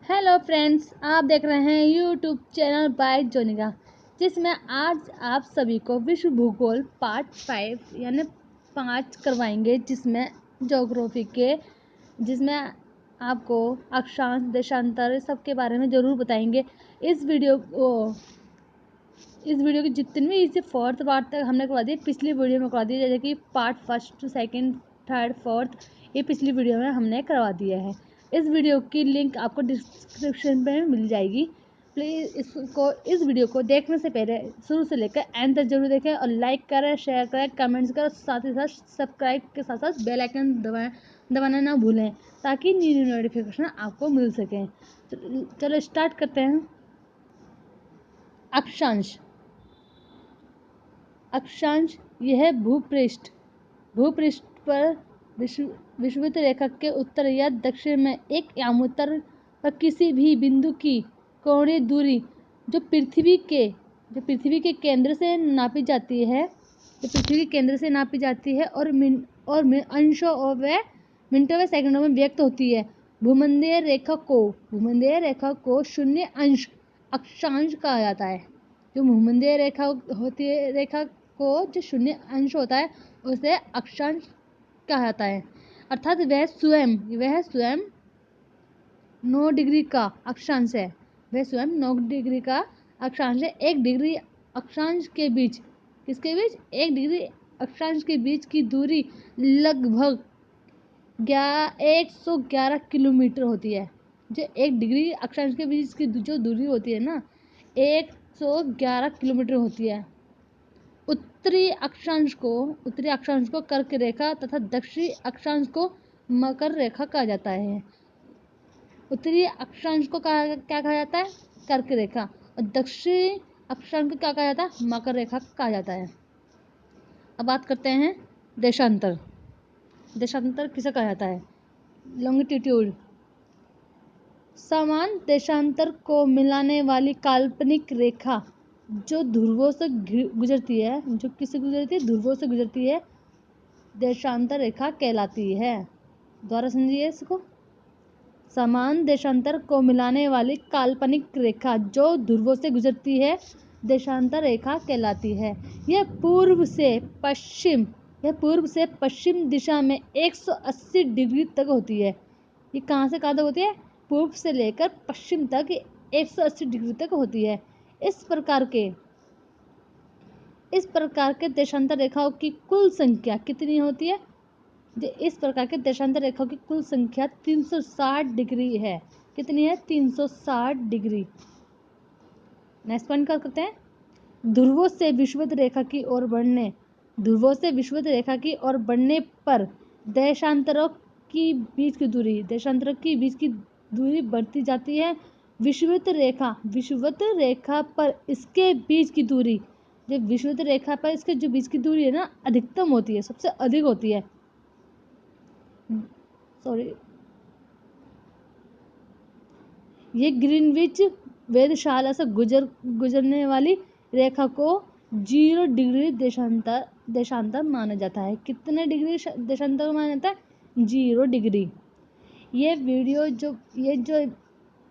Hello friends, आप देख रहे हैं यूट्यूब चैनल बाय जोनिका, जिसमें आज आप सभी को विश्व भूगोल पार्ट 5 यानी 5 करवाएंगे, जिसमें आपको अक्षांश, देशांतर सबके बारे में ज़रूर बताएंगे। इस वीडियो की जितनी भी इसे 4th पार्ट तक हमने करवा दी, पिछली वीडियो में करवा दी, जैसे कि पार्ट 1, 2, 3, 4 ये पिछली वीडियो में हमने करवा दिया है। इस वीडियो की लिंक आपको डिस्क्रिप्शन में मिल जाएगी। प्लीज़ इस वीडियो को देखने से पहले शुरू से लेकर एंड तक जरूर देखें और लाइक करें, शेयर करें, कमेंट्स करें, साथ ही साथ सब्सक्राइब के साथ साथ बेल आइकन दबाना ना भूलें, ताकि न्यू नोटिफिकेशन आपको मिल सकें। चलो स्टार्ट करते हैं। अक्षांश अक्षांश यह भूपृष्ठ पर विषुवत रेखा के उत्तर या दक्षिण में एक यामोत्तर पर किसी भी बिंदु की कोणीय दूरी जो पृथ्वी के केंद्र से नापी जाती है और अंशों और व मिनटों व सेकंडों में व्यक्त होती है। भूमध्य रेखा को शून्य अंश अक्षांश कहा जाता है। जो भूमध्य रेखा होती है, रेखा को जो शून्य अंश होता है उसे अक्षांश कहा जाता है, अर्थात वह स्वयं 9 डिग्री का अक्षांश है। 1 डिग्री अक्षांश के बीच की दूरी लगभग 111 किलोमीटर होती है। जो 1 डिग्री अक्षांश के बीच की जो दूरी होती है ना, 111 किलोमीटर होती है। उत्तरी अक्षांश को कर्क रेखा तथा दक्षिणी अक्षांश को मकर रेखा कहा जाता है। उत्तरी अक्षांश को क्या कहा जाता है? कर्क रेखा। और दक्षिणी अक्षांश को क्या कहा जाता है? मकर रेखा कहा जाता है। अब बात करते हैं देशांतर किसे कहा जाता है? लॉन्गिट्यूड। समान देशांतर को मिलाने वाली काल्पनिक रेखा जो ध्रुवों से गुजरती है, ध्रुवों से गुजरती है, देशांतर रेखा कहलाती है। दोबारा समझिए इसको। समान देशांतर को मिलाने वाली काल्पनिक रेखा जो ध्रुवों से गुजरती है, देशांतर रेखा कहलाती है। यह पूर्व से पश्चिम दिशा में 180 डिग्री तक होती है। ये कहाँ से कहाँ तक होती है? पूर्व से लेकर पश्चिम तक 180 डिग्री तक होती है। इस प्रकार के देशांतर रेखाओं की कुल संख्या कितनी होती है? इस प्रकार के देशांतर रेखाओं की कुल संख्या 360 डिग्री है। कितनी है? 360 डिग्री। नेक्स्ट पॉइंट क्या करते हैं? ध्रुवों से विषुवत रेखा की ओर बढ़ने पर देशांतरों की बीच की दूरी बढ़ती जाती है। विषुवत रेखा पर इसके बीच की दूरी है ना, अधिकतम होती है, सबसे अधिक होती है। ये ग्रीनविच वेधशाला से गुजरने वाली रेखा को 0 डिग्री देशांतर माना जाता है। कितने डिग्री देशांतर माना जाता है? 0 डिग्री। ये वीडियो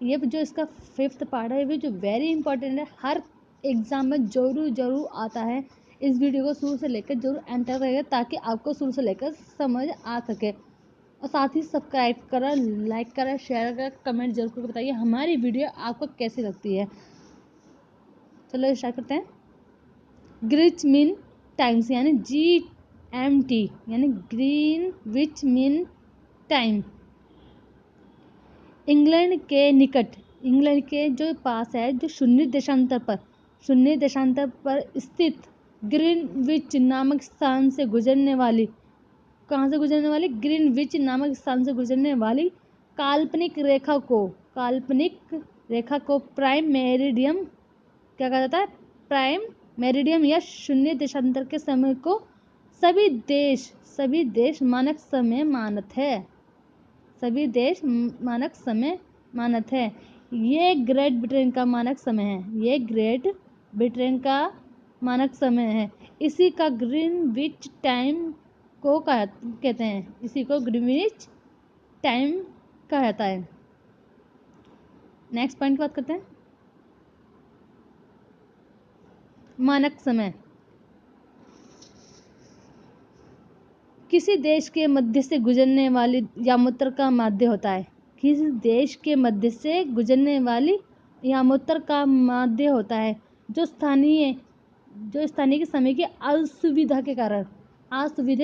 ये जो इसका 5th पार्ट है, ये जो वेरी इंपॉर्टेंट है, हर एग्जाम में जरूर आता है। इस वीडियो को शुरू से लेकर जरूर एंटर करेगा, ताकि आपको शुरू से लेकर समझ आ सके। और साथ ही सब्सक्राइब करें, लाइक करें, शेयर करें, कमेंट जरूर करके बताइए हमारी वीडियो आपको कैसी लगती है। चलो स्टार्ट करते हैं। ग्रीनविच मीन टाइम्स यानी GMT यानी ग्रीनविच मीन टाइम। इंग्लैंड के जो पास है, जो शून्य देशांतर पर स्थित ग्रीनविच नामक स्थान से गुजरने वाली ग्रीनविच नामक स्थान से गुजरने वाली काल्पनिक रेखा को प्राइम मेरिडियम क्या कहा जाता है? प्राइम मेरिडियम या शून्य देशांतर के समय को सभी देश मानक समय मानक है। ये ग्रेट ब्रिटेन का मानक समय है। इसी का ग्रीनविच टाइम को कहते हैं। इसी को ग्रीनविच टाइम कहा जाता है। नेक्स्ट पॉइंट की बात करते हैं। मानक समय किसी देश के मध्य से गुजरने वाली यामोत्तर का माध्य होता है। किसी देश के मध्य से गुजरने वाली यामोत्तर का माध्य होता है जो स्थानीय के समय की असुविधा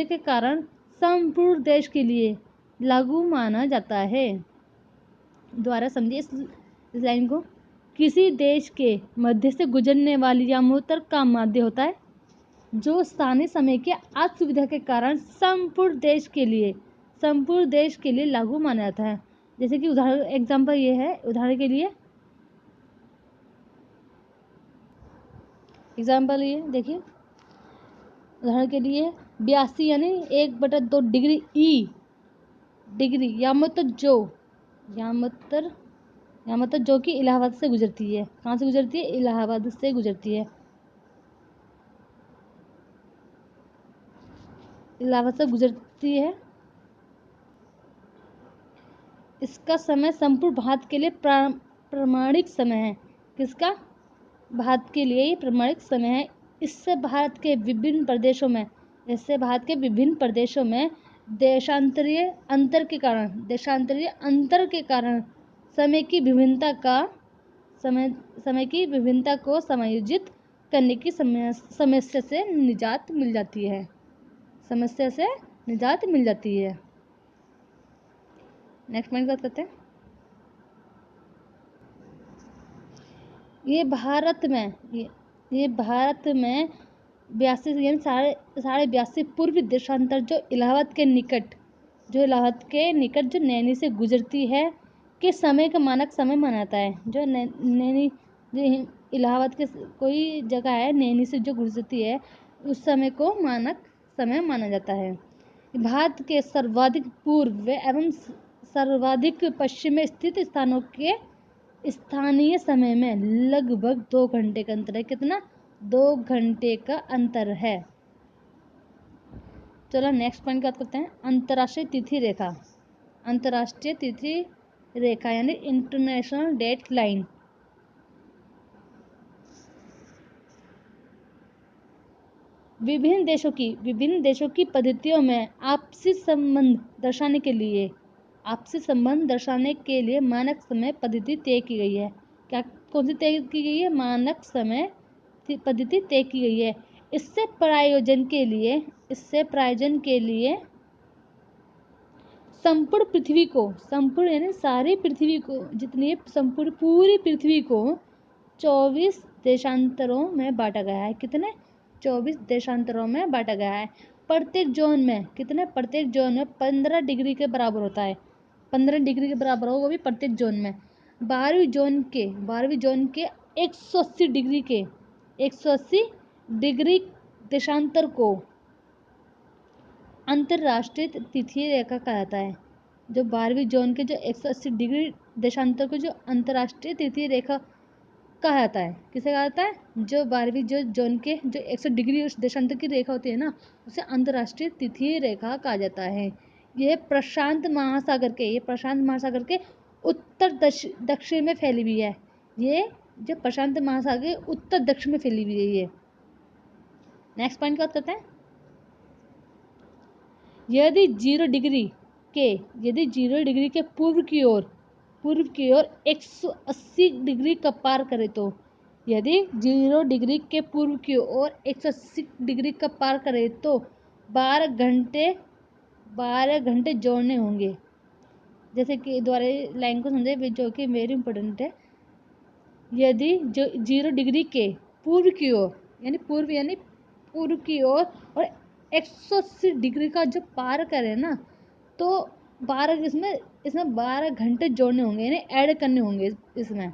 के कारण संपूर्ण देश के लिए लागू माना जाता है। द्वारा समझिए इस लाइन को। किसी देश के मध्य से गुजरने वाली यामोत्तर का माध्य होता है जो स्थानीय समय के असुविधा के कारण संपूर्ण देश के लिए लागू माना जाता है। जैसे कि उदाहरण एग्जाम्पल ये है, उदाहरण के लिए एग्जाम्पल ये देखिए, उदाहरण के लिए 82 यानी 1/2 डिग्री ई डिग्री यामोत्तर जो कि इलाहाबाद से गुजरती है। कहाँ से गुजरती है? इलाहाबाद से गुजरती है। इलाहाबाद से गुजरती है। इसका समय संपूर्ण भारत के लिए प्रमाणिक समय है। किसका? भारत के लिए ये प्रमाणिक समय है। इससे भारत के विभिन्न प्रदेशों में देशांतरीय अंतर के कारण समय की विभिन्नता को समायोजित करने की समस्या से निजात मिल जाती है। नेक्स्ट पॉइंट बात करते हैं। ये भारत में 82 यानी 82.5 पूर्वी देशांतर जो इलाहाबाद के निकट जो नैनी से गुजरती है के समय का मानक समय माना जाता है। जो नैनी जो इलाहाबाद के कोई जगह है नैनी से जो गुजरती है उस समय को मानक समय माना जाता है। भारत के सर्वाधिक पूर्व एवं सर्वाधिक पश्चिम में स्थित स्थानों के स्थानीय समय में लगभग 2 घंटे का अंतर है। कितना? 2 घंटे का अंतर है। चलो नेक्स्ट पॉइंट की बात करते हैं। अंतर्राष्ट्रीय तिथि रेखा यानी इंटरनेशनल डेट लाइन। विभिन्न देशों की पद्धतियों में आपसी संबंध दर्शाने के लिए मानक समय पद्धति तय की गई है। कौन सी तय की गई है? मानक समय पद्धति तय की गई है। इससे प्रायोजन के लिए संपूर्ण पूरी पृथ्वी को 24 देशांतरों में बांटा गया है। कितने? 24 देशांतरों में बांटा गया है। प्रत्येक जोन में 15 डिग्री के बराबर होता है। 15 डिग्री के बराबर हो, वो भी प्रत्येक जोन में। 12वीं जोन के 180 डिग्री देशांतर को अंतरराष्ट्रीय तिथि रेखा कहा जाता है। जो 12वीं जोन के जो 180 डिग्री देशांतर को जो अंतरराष्ट्रीय तिथि रेखा कहा जाता है। किसे कहा जाता है? जो 12वीं जोन के जो 180 डिग्री उस देशांतर की रेखा होती है ना, उसे अंतरराष्ट्रीय तिथि रेखा कहा जाता है। यह प्रशांत महासागर के उत्तर दक्षिण में फैली हुई है। ये जो प्रशांत महासागर उत्तर दक्षिण में फैली हुई है ये। नेक्स्ट पॉइंट की बात करते हैं। यदि 0 डिग्री के पूर्व की ओर 180 डिग्री का पार करे तो, यदि 0 डिग्री के पूर्व की ओर 180 डिग्री का पार करे तो 12 घंटे जोड़ने होंगे। जैसे कि द्वारा लाइन को समझे जो कि वेरी इंपॉर्टेंट है। यदि जो 0 डिग्री के पूर्व की ओर और 180 डिग्री का जो पार करे ना, तो 12 इसमें 12 घंटे जोड़ने होंगे यानी ऐड करने होंगे इसमें।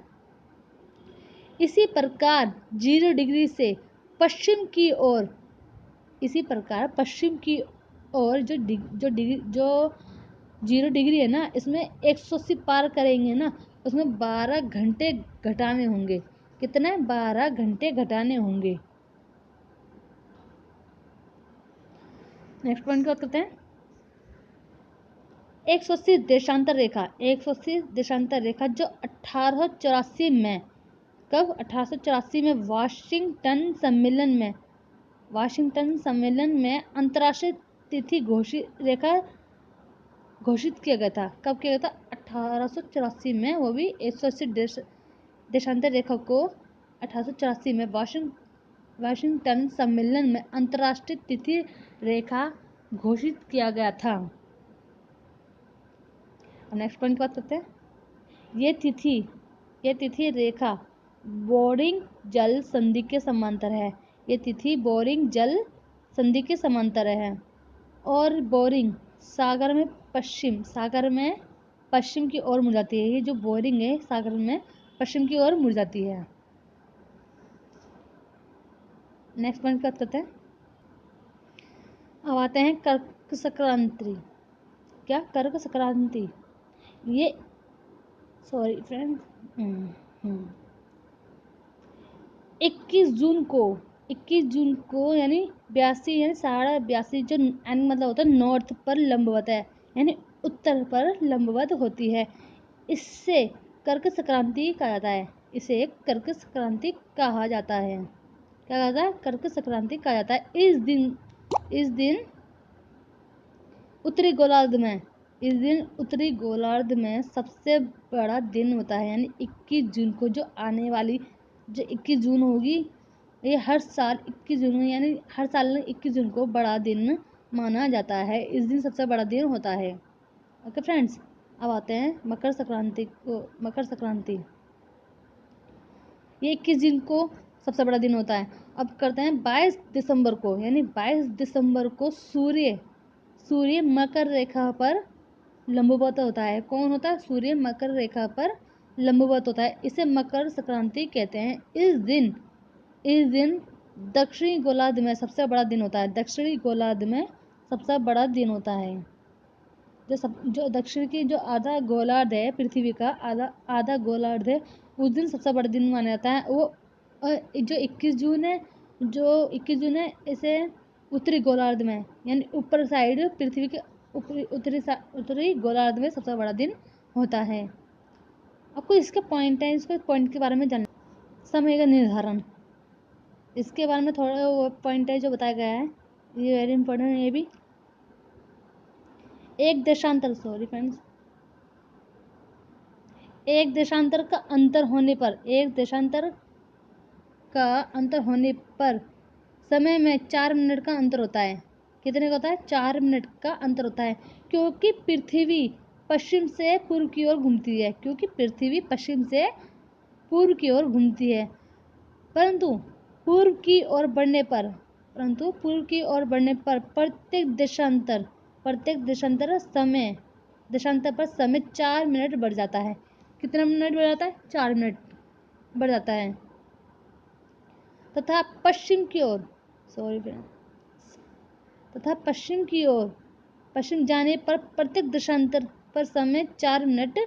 इसी प्रकार 0 डिग्री से पश्चिम की ओर जो 0 डिग्री है ना, इसमें 180 पार करेंगे ना, उसमें 12 घंटे घटाने होंगे। कितने? 12 घंटे घटाने होंगे। नेक्स्ट पॉइंट क्या करते हैं। 180 देशांतर रेखा, 180 देशांतर रेखा जो 1884 में, कब 1884 में वाशिंगटन सम्मेलन में अंतर्राष्ट्रीय तिथि घोषित किया गया था। कब किया गया था? 1884 में, वो भी 180 देशांतर रेखा को 1884 में वाशिंगटन सम्मेलन में अंतर्राष्ट्रीय तिथि रेखा घोषित किया गया था। नेक्स्ट पॉइंट की बात करते हैं। ये तिथि रेखा बोरिंग जल संधि के समांतर है। ये तिथि बोरिंग जल संधि के समांतर है। और बोरिंग सागर में पश्चिम की ओर मुड़ जाती है। ये जो बोरिंग है सागर में पश्चिम की ओर मुड़ जाती है। नेक्स्ट पॉइंट की बात करते हैं। अब आते हैं कर्क संक्रांति। क्या? कर्क संक्रांति। ये सॉरी फ्रेंड्स, 21 जून को यानी 82 जो एन मतलब होता है नॉर्थ पर लंबवत है, यानी उत्तर पर लंबवत होती है। इससे कर्क संक्रांति कहा जाता है। इसे कर्क संक्रांति कहा जाता है। क्या कहता है? कर्क संक्रांति कहा जाता है। इस दिन उत्तरी गोलार्ध में सबसे बड़ा दिन होता है, यानी 21 जून को जो 21 जून होगी, ये हर साल 21 जून यानी हर साल 21 जून को बड़ा दिन माना जाता है। इस दिन सबसे बड़ा दिन होता है। ओके फ्रेंड्स, अब आते हैं मकर संक्रांति। ये 21 जून को सबसे बड़ा दिन होता है। अब करते हैं 22 दिसंबर को, यानी 22 दिसंबर को सूर्य मकर रेखा पर लंबवत होता है। कौन होता है? सूर्य मकर रेखा पर लंबवत होता है। इसे मकर संक्रांति कहते हैं। इस दिन दक्षिणी गोलार्ध में सबसे बड़ा दिन होता है। दक्षिणी गोलार्ध में सबसे बड़ा दिन होता है। जो दक्षिण की जो आधा गोलार्ध है, पृथ्वी का आधा गोलार्ध है, उस दिन सबसे बड़ा दिन माना जाता है। वो जो 21 जून है, इसे उत्तरी गोलार्ध में यानी ऊपर साइड पृथ्वी के उत्तरी गोलार्ध में सबसे बड़ा दिन होता है। आपको इसके पॉइंट के बारे में जानना। समय का निर्धारण, इसके बारे में थोड़ा वो पॉइंट है जो बताया गया है, ये वेरी इंपॉर्टेंट है। ये भी एक देशांतर का अंतर होने पर समय में 4 मिनट का अंतर होता है। कितने का होता है? 4 मिनट का अंतर होता है, क्योंकि पृथ्वी पश्चिम से पूर्व की ओर घूमती है। परंतु पूर्व की ओर बढ़ने पर प्रत्येक देशांतर पर समय 4 मिनट बढ़ जाता है। कितना मिनट बढ़ जाता है? 4 मिनट बढ़ जाता है। तथा पश्चिम जाने पर प्रत्येक देशांतर पर समय 4 मिनट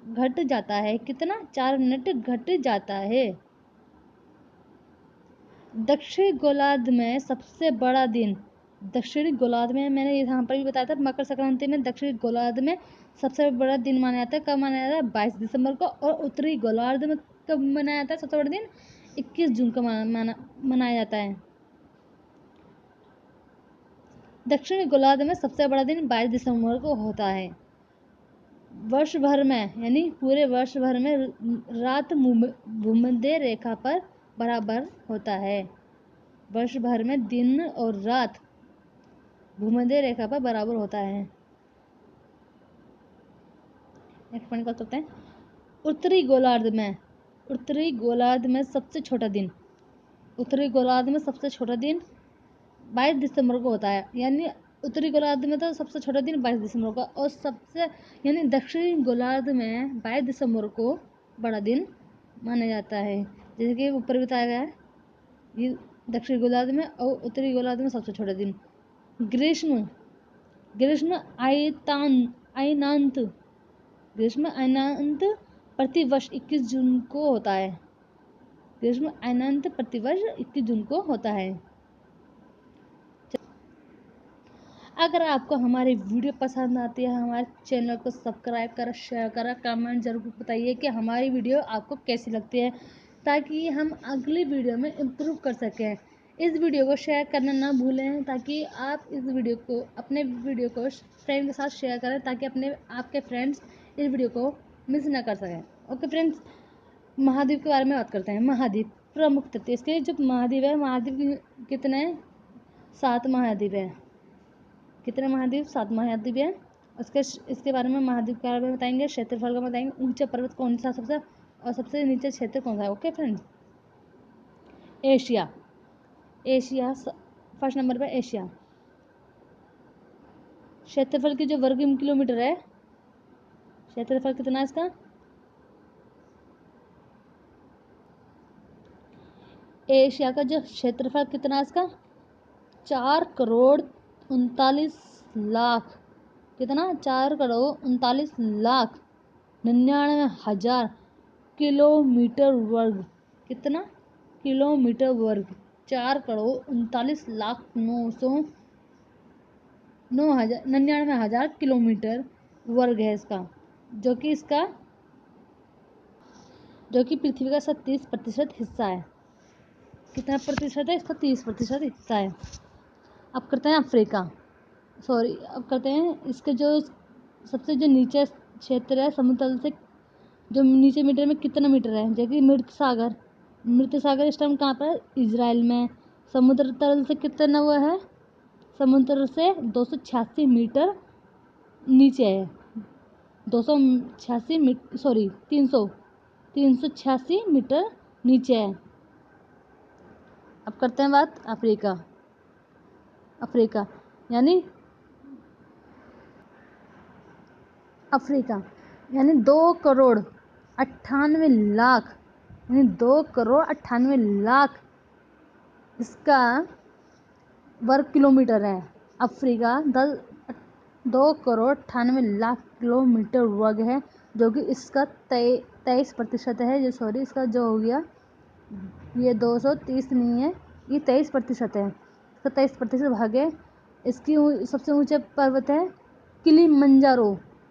घट जाता है। कितना? 4 मिनट घट जाता है। दक्षिणी गोलार्ध में सबसे बड़ा दिन, मैंने यहाँ पर भी बताया था, मकर संक्रांति में दक्षिणी गोलार्ध में सबसे बड़ा दिन माना जाता है। कब मनाया जाता है? 22 दिसंबर को। और उत्तरी गोलार्ध में कब मनाया जाता है सबसे बड़ा दिन? 21 जून को मनाया जाता है। दक्षिणी गोलार्ध में सबसे बड़ा दिन 22 दिसंबर को होता है। वर्ष भर में यानी पूरे वर्ष भर में रात भूमध्य रेखा पर बराबर होता है। वर्ष भर में दिन और रात भूमध्य रेखा पर बराबर होता है। नेक्स्ट पॉइंट कर सकते हैं। उत्तरी गोलार्ध में सबसे छोटा दिन 22 दिसंबर को होता है। यानी उत्तरी गोलार्ध में तो सबसे छोटा दिन 22 दिसंबर का, और यानी दक्षिणी गोलार्ध में 22 दिसंबर को बड़ा दिन माना जाता है। जैसे कि ऊपर बताया गया है, ये दक्षिणी गोलार्ध में और उत्तरी गोलार्ध में सबसे छोटा दिन। ग्रीष्म अयनांत प्रतिवर्ष 21 जून को होता है। अगर आपको हमारी वीडियो पसंद आती है, हमारे चैनल को सब्सक्राइब करें, शेयर करें, कमेंट ज़रूर बताइए कि हमारी वीडियो आपको कैसी लगती है, ताकि हम अगली वीडियो में इम्प्रूव कर सकें। इस वीडियो को शेयर करना ना भूलें, ताकि आप इस वीडियो को अपने वीडियो को फ्रेंड के साथ शेयर करें, ताकि आपके फ्रेंड्स इस वीडियो को मिस ना कर सकें। ओके फ्रेंड्स, महाद्वीप के बारे में बात करते हैं। महाद्वीप प्रमुख तथ्य, इसके जो महाद्वीप है, महाद्वीप कितने 7 महाद्वीप है। कितने महाद्वीप? 7 महाद्वीप है। इसके बारे में महाद्वीप के बारे में बताएंगे, क्षेत्रफल का बताएंगे, ऊंचा पर्वत कौन सा सबसे और सबसे नीचे क्षेत्र कौन सा है। Okay friends, Asia first number पे एशिया। क्षेत्रफल की जो वर्ग किलोमीटर है, क्षेत्रफल कितना है इसका? एशिया का जो क्षेत्रफल कितना है इसका? 4,39,00,000। कितना? 4,39,99,000 किलोमीटर वर्ग। कितना? किलोमीटर वर्ग। 4,39,99,000 किलोमीटर वर्ग है इसका, जो कि पृथ्वी का 30% हिस्सा है। कितना प्रतिशत है इसका? 30% हिस्सा है। अब करते हैं इसके जो सबसे जो नीचे क्षेत्र है समुद्र तल से जो नीचे मीटर में कितना मीटर है, जैसे मृत सागर इस टाइम कहाँ पर? इजराइल में। समुद्र तल से कितना हुआ है? समुद्र से 286 मीटर नीचे है। 286 मीटर, सॉरी 386 मीटर नीचे है। अब करते हैं बात अफ्रीका यानी 2,98,00,000 यानी 2,98,00,000 इसका वर्ग किलोमीटर है। अफ्रीका 2,98,00,000 किलोमीटर वर्ग है, जो कि इसका 23% है। इसका जो हो गया, ये 230 नहीं है, ये 23% है। इसका 23% भाग है। इसकी सबसे ऊंचा पर्वत है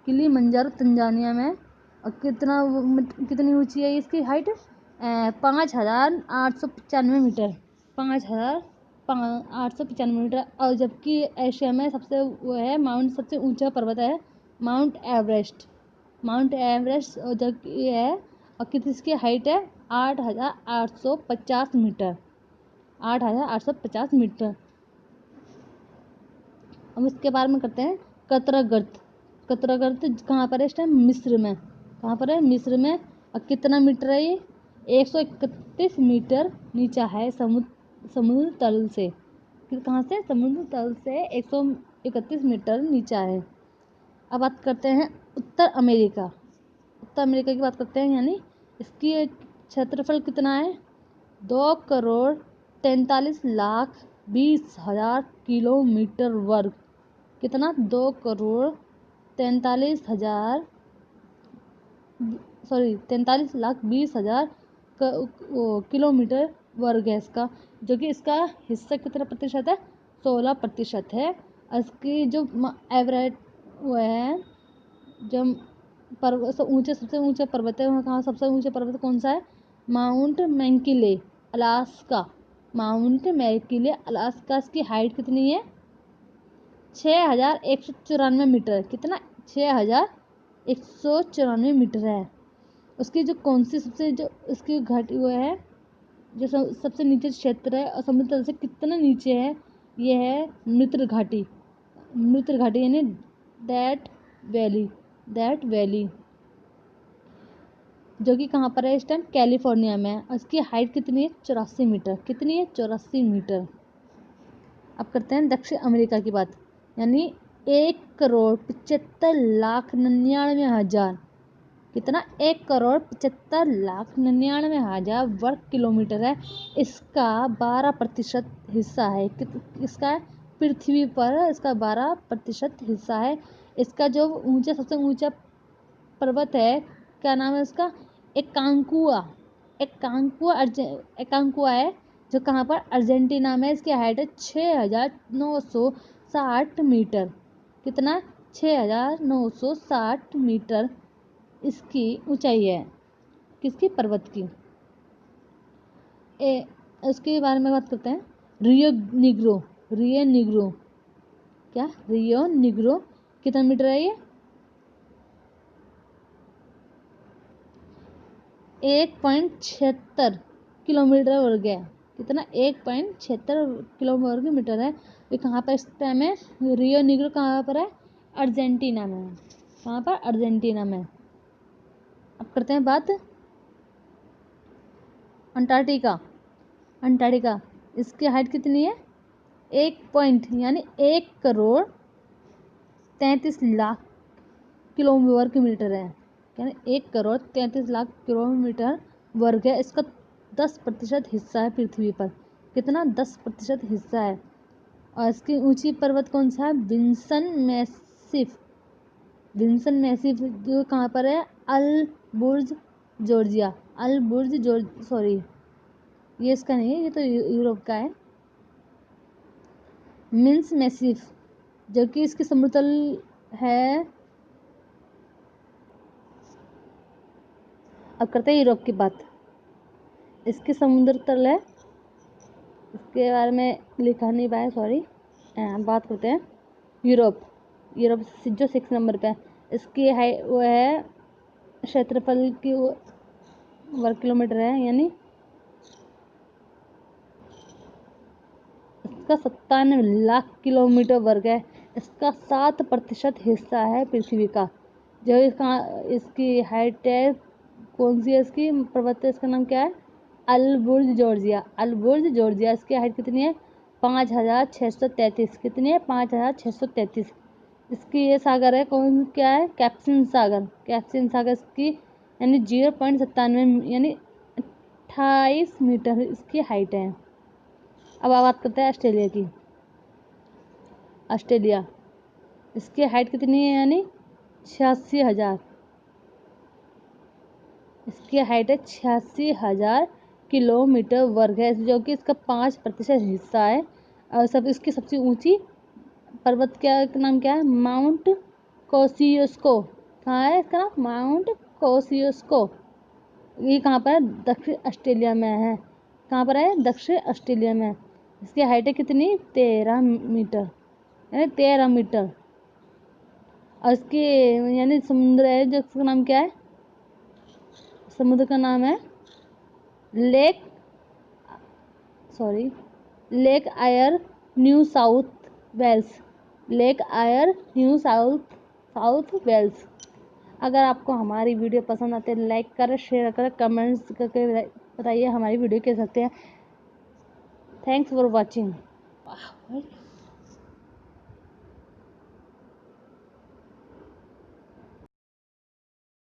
किलिमंजारो तंजानिया में। और कितनी ऊंची है इसकी हाइट? 5,895 मीटर। 5,895 मीटर। और जबकि एशिया में सबसे सबसे ऊंचा पर्वत है माउंट एवरेस्ट। और जबकि है, और कितनी इसकी हाइट है? 8,850 मीटर। 8,850 मीटर। अब इसके बारे में करते हैं कतरागर्त कहाँ पर है इस टाइम? मिस्र में। कहाँ पर है? मिस्र में। और कितना मीटर है ये? 131 मीटर नीचा है समुद्र तल से। कहाँ से? समुद्र तल से 131 मीटर नीचा है। अब बात करते हैं उत्तर अमेरिका की बात करते हैं, यानी इसकी क्षेत्रफल कितना है? 2,43,20,000 किलोमीटर वर्ग। कितना? 43,20,000 किलोमीटर वर्ग है इसका, जो कि इसका हिस्सा कितना प्रतिशत है? 16% है। इसकी जो एवरेज वो है, जो सबसे ऊंचा पर्वत है, वहाँ कहाँ सबसे ऊंचा पर्वत कौन सा है? Mount McKinley, Alaska. इसकी हाइट कितनी है? 6,194 मीटर। कितना? 6,194 मीटर है। उसकी जो कौन सी सबसे जो इसकी घाटी वो है, जो सबसे नीचे क्षेत्र है और समुद्र तल से कितना नीचे है, ये है मित्र घाटी यानी दैट वैली, जो कि कहाँ पर है इस टाइम? कैलिफोर्निया में। उसकी हाइट कितनी है? 84 मीटर। कितनी है? 84 मीटर। अब करते हैं दक्षिण अमेरिका की बात, यानी 1,75,99,000। कितना? 1,75,99,000 वर्ग किलोमीटर है। इसका 12% हिस्सा है। इसका पृथ्वी पर इसका 12% हिस्सा है। इसका जो सबसे ऊंचा पर्वत है, क्या नाम है उसका? एकांकुआ है, जो कहाँ पर? अर्जेंटीना में। इसकी हाइट है 6,900 6,960 मीटर। कितना? 6,960 मीटर इसकी ऊंचाई है। किसकी? पर्वत की। उसके बारे में बात करते हैं। रियो निग्रो। रियो निग्रो क्या? रियो निग्रो कितना मीटर है ये? 1.76 किलोमीटर वर्ग है। कितना? 1.76 किलोमीटर वर्ग मीटर है। ये कहाँ पर इस टाइम है? रियो निग्रो कहाँ पर है? अर्जेंटीना में है। कहाँ पर? अर्जेंटीना में। अब करते हैं बात अंटार्कटिका। अंटार्कटिका इसकी हाइट कितनी है? 1.33 करोड़ वर्ग मीटर है। यानी 1,33 लाख किलोमीटर वर्ग है। इसका 10% हिस्सा है पृथ्वी पर। कितना? 10% हिस्सा है। और इसकी ऊंची पर्वत कौन सा है? Vinson massif. विंसन मैसिफ जो कहाँ पर है? अल्बुर्ज जॉर्जिया। सॉरी, ये इसका नहीं है, ये तो यूरोप का है। मिन्स मैसिफ जो कि इसकी समुद्र तल है। अब करते हैं यूरोप की बात। इसकी समुद्र तल है, इसके बारे में लिखा नहीं पाया, सॉरी। बात करते हैं यूरोप। यूरोप जो 6 नंबर पे है, इसकी हाइट वो है, क्षेत्रफल की वर्ग किलोमीटर है, यानी इसका 97 लाख किलोमीटर वर्ग है। इसका 7% हिस्सा है पृथ्वी का। जो इसकी हाइट है, कौन सी है इसकी पर्वत है? इसका नाम क्या है? अल्बुर्ज जॉर्जिया। अल्बुर्ज जॉर्जिया इसकी हाइट कितनी है? 5,633। कितनी है? 5,633। इसकी ये सागर है, कौन क्या है? कैप्सिन सागर। कैप्सिन सागर इसकी यानी 0.97 यानी 28 मीटर इसकी हाइट है। अब बात करते हैं ऑस्ट्रेलिया की। ऑस्ट्रेलिया इसकी हाइट कितनी है? यानी 86,000। इसकी हाइट है 86,000 किलोमीटर वर्ग है, जो कि इसका 5% हिस्सा है। और इसकी सबसे ऊंची पर्वत क्या नाम क्या है? माउंट कोसियुस्को। कहाँ है इसका नाम? माउंट कोसियुस्को। ये कहाँ पर है? दक्षिण ऑस्ट्रेलिया में है। कहाँ पर है? दक्षिण ऑस्ट्रेलिया में। इसकी हाइट है कितनी? 13 मीटर, यानी 13 मीटर। और इसकी यानी समुद्र है जो, इसका नाम क्या है? समुद्र का नाम है लेक लेक आयर न्यू साउथ वेल्स। लेक आयर न्यू साउथ वेल्स। अगर आपको हमारी वीडियो पसंद आती है, लाइक करें, शेयर करें, कमेंट्स करके बताइए हमारी वीडियो कैसे लगते हैं। Thanks for watching.